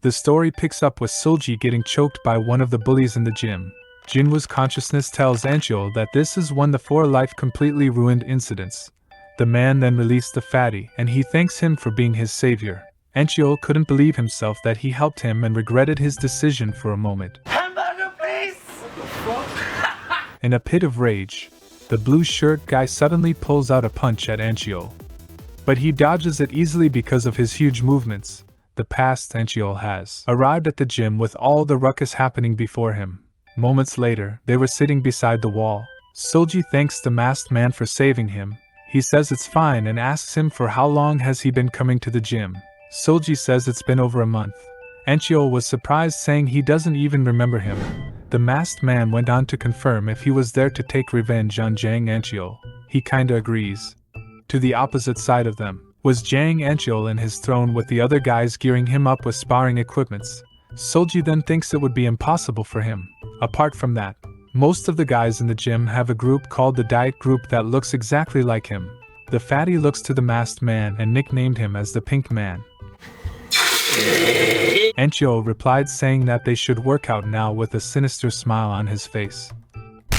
The story picks up with Sulji getting choked by one of the bullies in the gym. Jinwoo's consciousness tells Ancheol that this is one of the 4 life completely ruined incidents. The man then released the fatty and he thanks him for being his savior. Ancheol couldn't believe himself that he helped him and regretted his decision for a moment. Hamburger, please! In a pit of rage, the blue shirt guy suddenly pulls out a punch at Ancheol. But he dodges it easily because of his huge movements. The past Ancheol has arrived at the gym with all the ruckus happening before him. Moments later, they were sitting beside the wall. Sulji thanks the masked man for saving him. He says it's fine and asks him for how long has he been coming to the gym. Sulji says it's been over a month. Ancheol was surprised, saying he doesn't even remember him. The masked man went on to confirm if he was there to take revenge on Jang Ancheol. He kinda agrees. To the opposite side of them was Jang Ancheol in his throne with the other guys gearing him up with sparring equipments. Sulji then thinks it would be impossible for him. Apart from that, most of the guys in the gym have a group called the Diet Group that looks exactly like him. The fatty looks to the masked man and nicknamed him as the Pink Man. Ancheol replied, saying that they should work out now with a sinister smile on his face.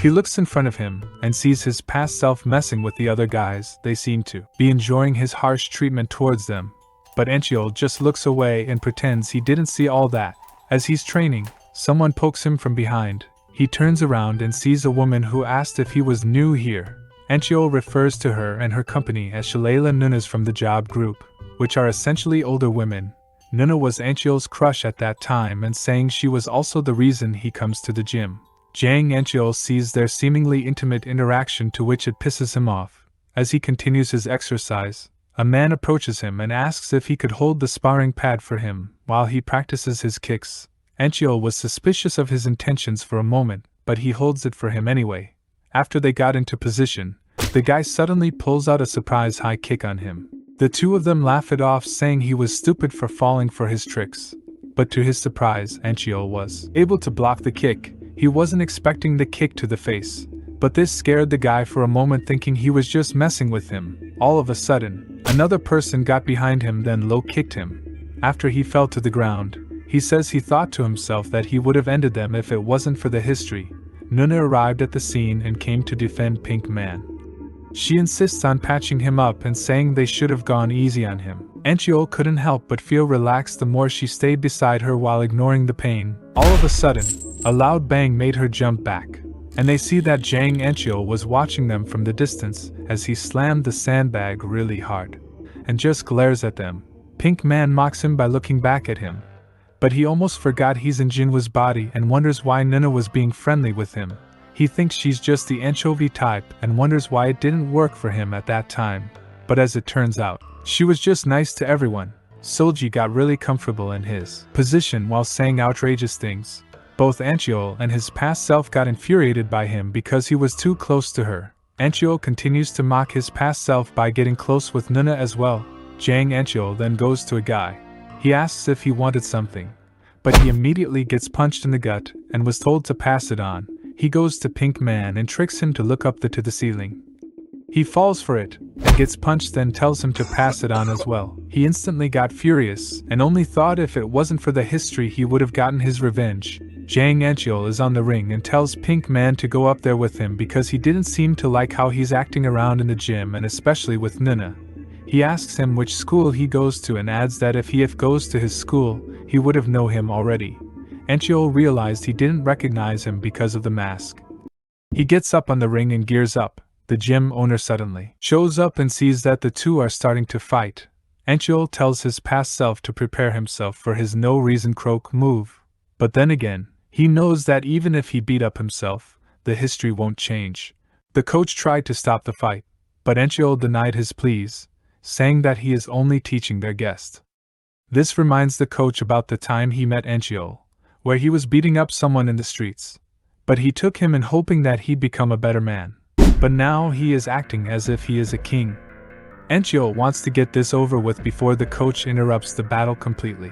He looks in front of him and sees his past self messing with the other guys. They seem to be enjoying his harsh treatment towards them. But Ancheol just looks away and pretends he didn't see all that. As he's training, someone pokes him from behind. He turns around and sees a woman who asked if he was new here. Ancheol refers to her and her company as Shalala Nunas from the job group, which are essentially older women. Nuna was Ancheol's crush at that time and saying she was also the reason he comes to the gym. Jang Ancheol sees their seemingly intimate interaction, to which it pisses him off. As he continues his exercise, a man approaches him and asks if he could hold the sparring pad for him while he practices his kicks. Ancheol was suspicious of his intentions for a moment, but he holds it for him anyway. After they got into position, the guy suddenly pulls out a surprise high kick on him. The two of them laugh it off, saying he was stupid for falling for his tricks. But to his surprise, Ancheol was able to block the kick. He wasn't expecting the kick to the face, but this scared the guy for a moment, thinking he was just messing with him. All of a sudden, another person got behind him, then low kicked him. After he fell to the ground, he says he thought to himself that he would have ended them if it wasn't for the history. Nuna arrived at the scene and came to defend Pink Man. She insists on patching him up and saying they should have gone easy on him. Ancheol couldn't help but feel relaxed the more she stayed beside her while ignoring the pain. All of a sudden, a loud bang made her jump back, and they see that Jang Ancheol was watching them from the distance as he slammed the sandbag really hard and just glares at them. Pink Man mocks him by looking back at him, but he almost forgot he's in Jinwoo's body and wonders why Nuna was being friendly with him. He thinks she's just the anchovy type and wonders why it didn't work for him at that time. But as it turns out, she was just nice to everyone. Sulji got really comfortable in his position while saying outrageous things. Both Ancheol and his past self got infuriated by him because he was too close to her. Ancheol continues to mock his past self by getting close with Nuna as well. Jang Ancheol then goes to a guy. He asks if he wanted something, but he immediately gets punched in the gut and was told to pass it on. He goes to Pink Man and tricks him to look up to the ceiling. He falls for it and gets punched, then tells him to pass it on as well. He instantly got furious and only thought if it wasn't for the history he would have gotten his revenge. Jang Ancheol is on the ring and tells Pink Man to go up there with him because he didn't seem to like how he's acting around in the gym and especially with Nuna. He asks him which school he goes to and adds that if he goes to his school, he would have known him already. Ancheol realized he didn't recognize him because of the mask. He gets up on the ring and gears up. The gym owner suddenly shows up and sees that the two are starting to fight. Ancheol tells his past self to prepare himself for his no-reason croak move. But then again, he knows that even if he beat up himself, the history won't change. The coach tried to stop the fight, but Ancheol denied his pleas, saying that he is only teaching their guest. This reminds the coach about the time he met Ancheol, where he was beating up someone in the streets. But he took him in hoping that he'd become a better man. But now he is acting as if he is a king. Ancheol wants to get this over with before the coach interrupts the battle completely.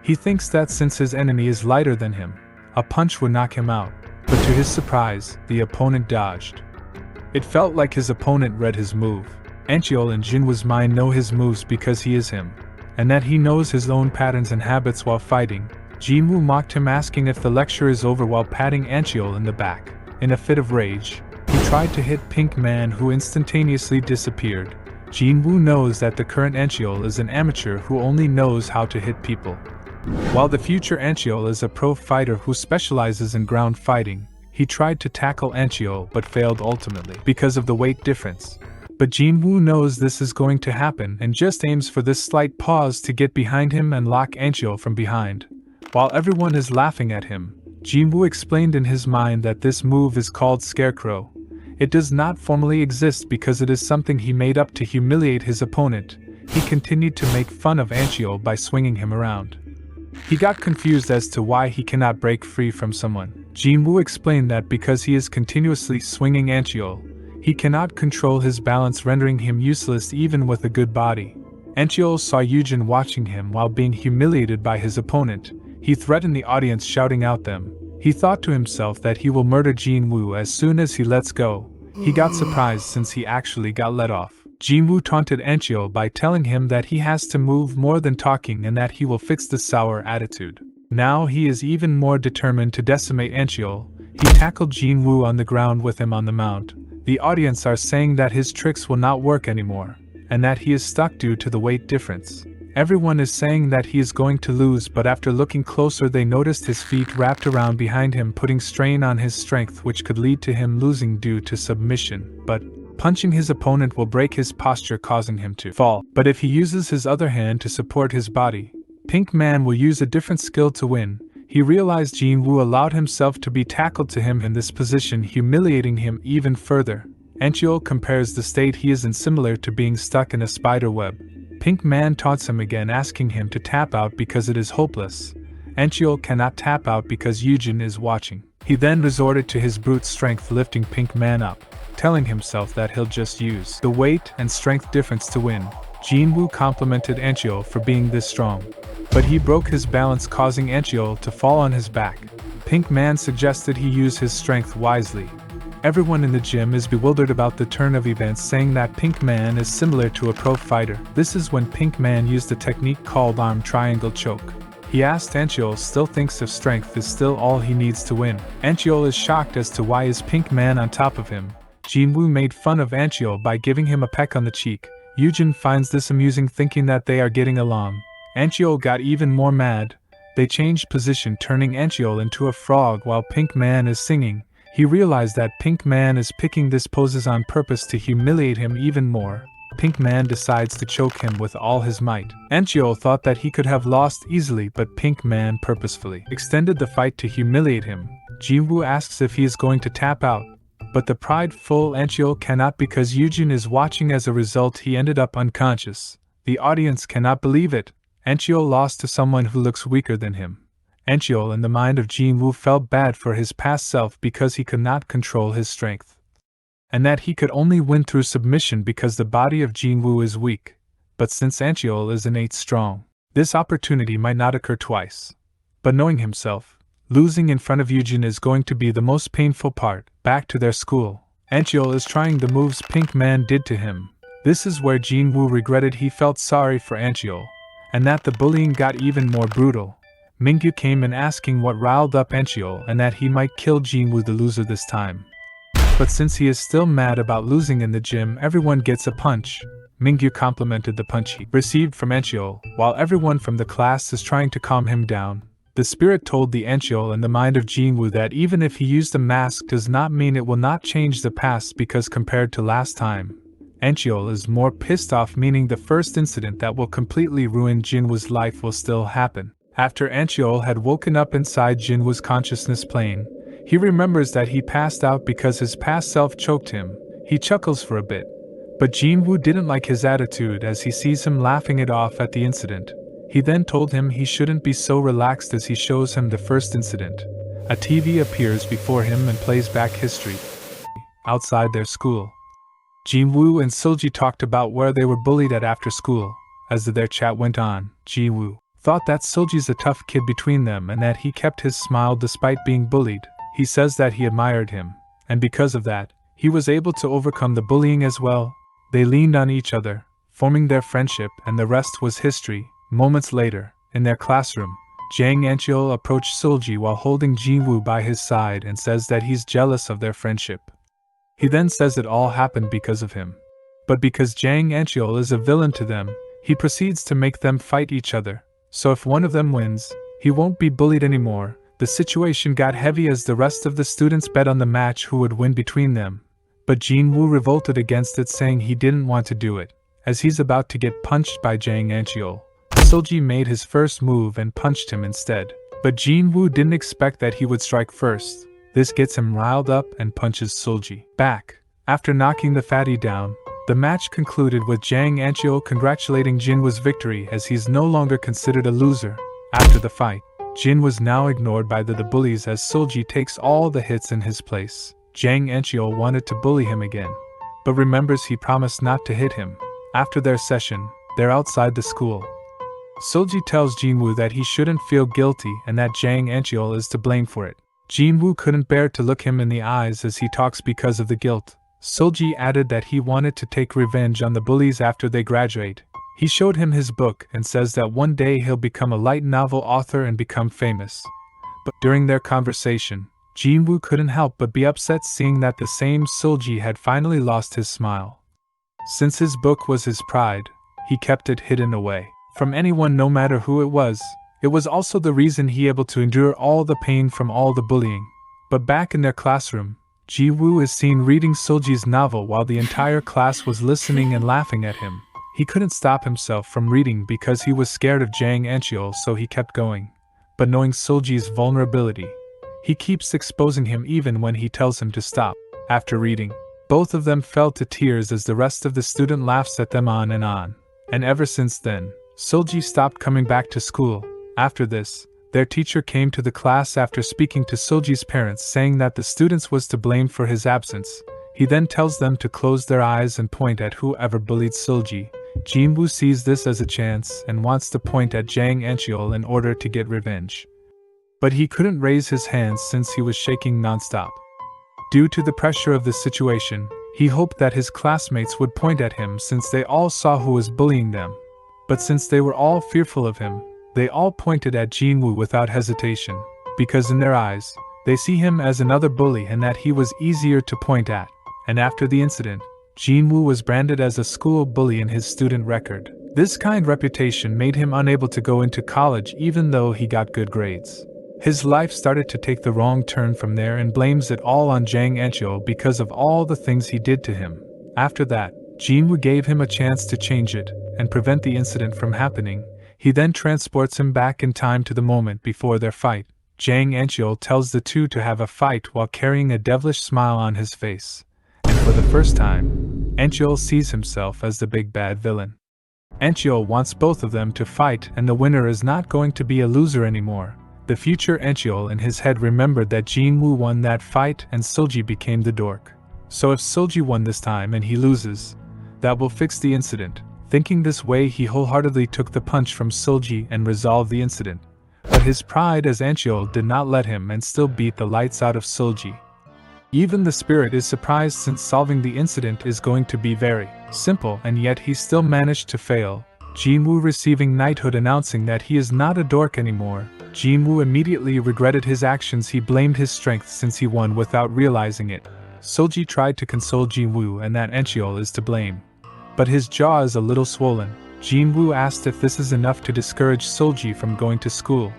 He thinks that since his enemy is lighter than him, a punch would knock him out, but to his surprise, the opponent dodged. It felt like his opponent read his move. Ancheol in Jinwoo's mind know his moves because he is him. and that he knows his own patterns and habits while fighting. Jinwoo mocked him, asking if the lecture is over while patting Anchiol in the back. In a fit of rage, he tried to hit Pink Man, who instantaneously disappeared. Jinwoo knows that the current Anchiol is an amateur who only knows how to hit people, while the future Anchiol is a pro fighter who specializes in ground fighting. He tried to tackle Anchiol but failed ultimately because of the weight difference. But Jinwoo knows this is going to happen and just aims for this slight pause to get behind him and lock Anchiol from behind. While everyone is laughing at him, Jinwoo explained in his mind that this move is called Scarecrow. It does not formally exist because it is something he made up to humiliate his opponent. He continued to make fun of Anchiol by swinging him around. He got confused as to why he cannot break free from someone. Jinwoo explained that because he is continuously swinging Anchiol, he cannot control his balance, rendering him useless even with a good body. Anchiol saw Yujin watching him while being humiliated by his opponent. He threatened the audience, shouting out them. He thought to himself that he will murder Jinwoo as soon as he lets go. He got surprised since he actually got let off. Jinwoo taunted Anchiol by telling him that he has to move more than talking and that he will fix the sour attitude. Now he is even more determined to decimate Anchiol. He tackled Jinwoo on the ground with him on the mount. The audience are saying that his tricks will not work anymore, and that he is stuck due to the weight difference. Everyone is saying that he is going to lose, but after looking closer they noticed his feet wrapped around behind him, putting strain on his strength, which could lead to him losing due to submission. But punching his opponent will break his posture, causing him to fall. But if he uses his other hand to support his body, Pink Man will use a different skill to win. He realized Jinwoo allowed himself to be tackled to him in this position, humiliating him even further. Anchiol compares the state he is in similar to being stuck in a spider web. Pink Man taunts him again, asking him to tap out because it is hopeless. Anchiol cannot tap out because Yujin is watching. He then resorted to his brute strength, lifting Pink Man up, telling himself that he'll just use the weight and strength difference to win. Jinwoo complimented Anchiol for being this strong, but he broke his balance, causing Anchiol to fall on his back. Pink Man suggested he use his strength wisely. Everyone in the gym is bewildered about the turn of events, saying that Pink Man is similar to a pro fighter. This is when Pink Man used a technique called arm triangle choke. He asked Anchiol still thinks if strength is still all he needs to win. Anchiol is shocked as to why is Pink Man on top of him. Jinwoo made fun of Anchiol by giving him a peck on the cheek. Yujin finds this amusing, thinking that they are getting along. Anchiol got even more mad. They changed position, turning Anchiol into a frog while Pink Man is singing. He realized that Pink Man is picking this poses on purpose to humiliate him even more. Pink Man decides to choke him with all his might. Anchiol thought that he could have lost easily, but Pink Man purposefully extended the fight to humiliate him. Jinwoo asks if he is going to tap out, but the prideful Anchiol cannot because Yujin is watching. As a result, he ended up unconscious. The audience cannot believe it. Anchiol lost to someone who looks weaker than him. Anchiol, in the mind of Jinwoo, felt bad for his past self because he could not control his strength, and that he could only win through submission because the body of Jinwoo is weak. But since Anchiol is innate strong, this opportunity might not occur twice. But knowing himself, losing in front of Yujin is going to be the most painful part. Back to their school, Anchiol is trying the moves Pink Man did to him. This is where Jinwoo regretted he felt sorry for Anchiol, and that the bullying got even more brutal. Mingyu came in asking what riled up Anchiol and that he might kill Jinwoo, the loser, this time. But since he is still mad about losing in the gym, everyone gets a punch. Mingyu complimented the punch he received from Anchiol, while everyone from the class is trying to calm him down. The spirit told the Anchiol in the mind of Jinwoo that even if he used a mask does not mean it will not change the past, because compared to last time, Anchiol is more pissed off, meaning the first incident that will completely ruin Jinwoo's life will still happen. After Anchiol had woken up inside Jinwoo's consciousness plane, he remembers that he passed out because his past self choked him. He chuckles for a bit, but Jinwoo didn't like his attitude as he sees him laughing it off at the incident. He then told him he shouldn't be so relaxed as he shows him the first incident. A TV appears before him and plays back history. Outside their school, Jinwoo and Seulgi talked about where they were bullied at after school. As their chat went on, Jinwoo thought that Seulgi's a tough kid between them and that he kept his smile despite being bullied. He says that he admired him, and because of that, he was able to overcome the bullying as well. They leaned on each other, forming their friendship, and the rest was history. Moments later, in their classroom, Jang Ancheol approached Solji while holding Jinwoo by his side and says that he's jealous of their friendship. He then says it all happened because of him. But because Jang Ancheol is a villain to them, he proceeds to make them fight each other, so if one of them wins, he won't be bullied anymore. The situation got heavy as the rest of the students bet on the match who would win between them, but Jinwoo revolted against it, saying he didn't want to do it, as he's about to get punched by Jang Ancheol. Solji made his first move and punched him instead, but Jinwoo didn't expect that he would strike first. This gets him riled up and punches Solji back. After knocking the fatty down, the match concluded with Jang Ancheol congratulating Jinwoo's victory as he's no longer considered a loser. After the fight, Jin was now ignored by the bullies as Solji takes all the hits in his place. Jang Ancheol wanted to bully him again, but remembers he promised not to hit him. After their session, they're outside the school. Solji tells Jinwoo that he shouldn't feel guilty and that Jang Ancheol is to blame for it. Jinwoo couldn't bear to look him in the eyes as he talks because of the guilt. Solji added that he wanted to take revenge on the bullies after they graduate. He showed him his book and says that one day he'll become a light novel author and become famous. But during their conversation, Jinwoo couldn't help but be upset seeing that the same Solji had finally lost his smile. Since his book was his pride, he kept it hidden away from anyone, no matter who it was. It was also the reason he able to endure all the pain from all the bullying. But back in their classroom, Jiwoo is seen reading Solji's novel while the entire class was listening and laughing at him. He couldn't stop himself from reading because he was scared of Jang Ancheol, so he kept going. But knowing Solji's vulnerability, he keeps exposing him even when he tells him to stop. After reading, both of them fell to tears as the rest of the student laughs at them on. And ever since then, Solji stopped coming back to school. After this, their teacher came to the class after speaking to Solji's parents, saying that the students was to blame for his absence. He then tells them to close their eyes and point at whoever bullied Solji. Jinwoo sees this as a chance and wants to point at Jang Ancheol in order to get revenge. But he couldn't raise his hands since he was shaking non-stop. Due to the pressure of the situation, he hoped that his classmates would point at him since they all saw who was bullying them. But since they were all fearful of him, they all pointed at Jinwoo without hesitation, because in their eyes, they see him as another bully and that he was easier to point at. And after the incident, Jinwoo was branded as a school bully in his student record. This kind reputation made him unable to go into college even though he got good grades. His life started to take the wrong turn from there and blames it all on Jang Ancheol because of all the things he did to him. After that, Jinwoo gave him a chance to change it and prevent the incident from happening. He then transports him back in time to the moment before their fight. Jang Ancheol tells the two to have a fight while carrying a devilish smile on his face. And for the first time, Ancheol sees himself as the big bad villain. Ancheol wants both of them to fight, and the winner is not going to be a loser anymore. The future Ancheol in his head remembered that Jinwoo won that fight and Solji became the dork. So if Solji won this time and he loses, that will fix the incident. Thinking this way, he wholeheartedly took the punch from Solji and resolved the incident. But his pride as Ancheol did not let him and still beat the lights out of Solji. Even the spirit is surprised since solving the incident is going to be very simple, and yet he still managed to fail. Jinwoo receiving knighthood announcing that he is not a dork anymore. Jinwoo immediately regretted his actions. He blamed his strength since he won without realizing it. Solji tried to console Jinwoo and that Ancheol is to blame. But his jaw is a little swollen. Jinwoo asked if this is enough to discourage Solji from going to school.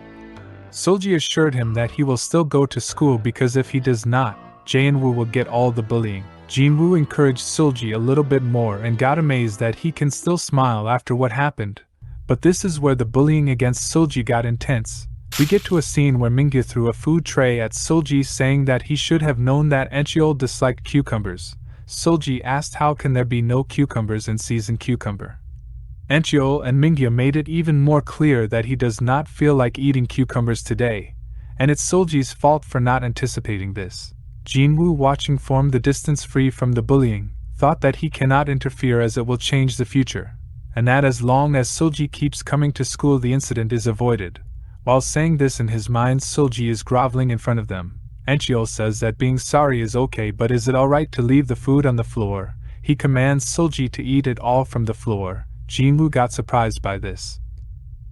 Solji assured him that he will still go to school because if he does not, Jinwoo will get all the bullying. Jinwoo encouraged Solji a little bit more and got amazed that he can still smile after what happened. But this is where the bullying against Solji got intense. We get to a scene where Mingyu threw a food tray at Solji, saying that he should have known that Ancheol disliked cucumbers. Solji asked how can there be no cucumbers in seasoned cucumber. Ancheol and Mingyu made it even more clear that he does not feel like eating cucumbers today, and it's Solji's fault for not anticipating this. Jinwoo, watching from the distance free from the bullying, thought that he cannot interfere as it will change the future, and that as long as Solji keeps coming to school the incident is avoided. While saying this in his mind, Solji is groveling in front of them. Ancheol says that being sorry is okay, but is it alright to leave the food on the floor? He commands Solji to eat it all from the floor. Jinwoo got surprised by this.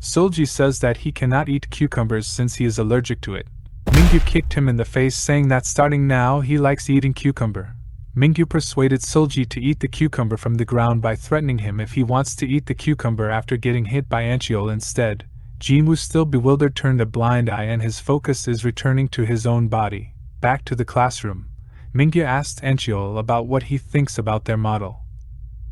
Solji says that he cannot eat cucumbers since he is allergic to it. Mingyu kicked him in the face, saying that starting now he likes eating cucumber. Mingyu persuaded Solji to eat the cucumber from the ground by threatening him if he wants to eat the cucumber after getting hit by Anchiol instead. Jinwoo, still bewildered, turned a blind eye and his focus is returning to his own body. Back to the classroom, Mingyu asked Anchiol about what he thinks about their model.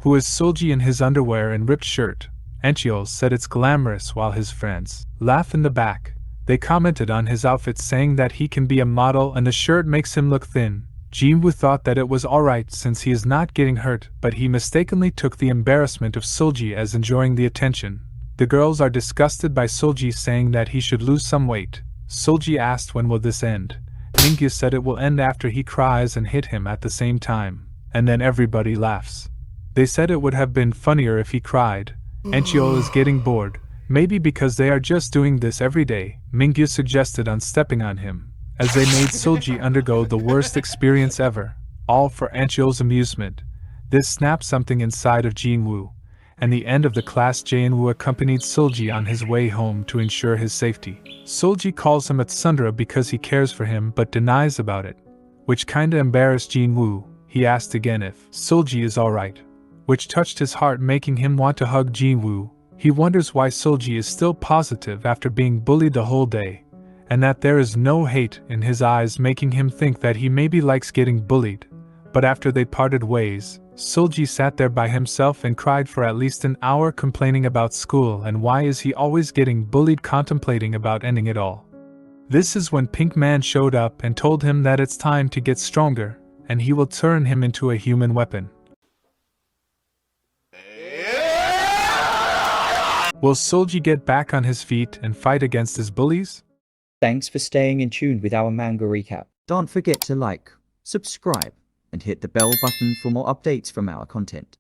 Who is Solji in his underwear and ripped shirt? Anchiol said it's glamorous, while his friends laugh in the back. They commented on his outfit, saying that he can be a model and the shirt makes him look thin. Jinwoo thought that it was alright since he is not getting hurt, but he mistakenly took the embarrassment of Solji as enjoying the attention. The girls are disgusted by Solji, saying that he should lose some weight. Solji asked when will this end. Mingyu said it will end after he cries and hit him at the same time, and then everybody laughs. They said it would have been funnier if he cried. Anchiol is getting bored, maybe because they are just doing this every day. Mingyu suggested on stepping on him, as they made Solji undergo the worst experience ever, all for Anchiol's amusement. This snapped something inside of Jinwoo. And the end of the class, Jae-woo accompanied Solji on his way home to ensure his safety. Solji calls him a tsundere because he cares for him but denies about it, which kinda embarrassed Jinwoo. He asked again if Solji is alright, which touched his heart, making him want to hug Jinwoo. He wonders why Solji is still positive after being bullied the whole day, and that there is no hate in his eyes, making him think that he maybe likes getting bullied. But after they parted ways, Solji sat there by himself and cried for at least an hour, complaining about school and why is he always getting bullied, contemplating about ending it all. This is when Pink Man showed up and told him that it's time to get stronger, and he will turn him into a human weapon. Will Solji get back on his feet and fight against his bullies? Thanks for staying in tune with our manga recap. Don't forget to like, subscribe, and hit the bell button for more updates from our content.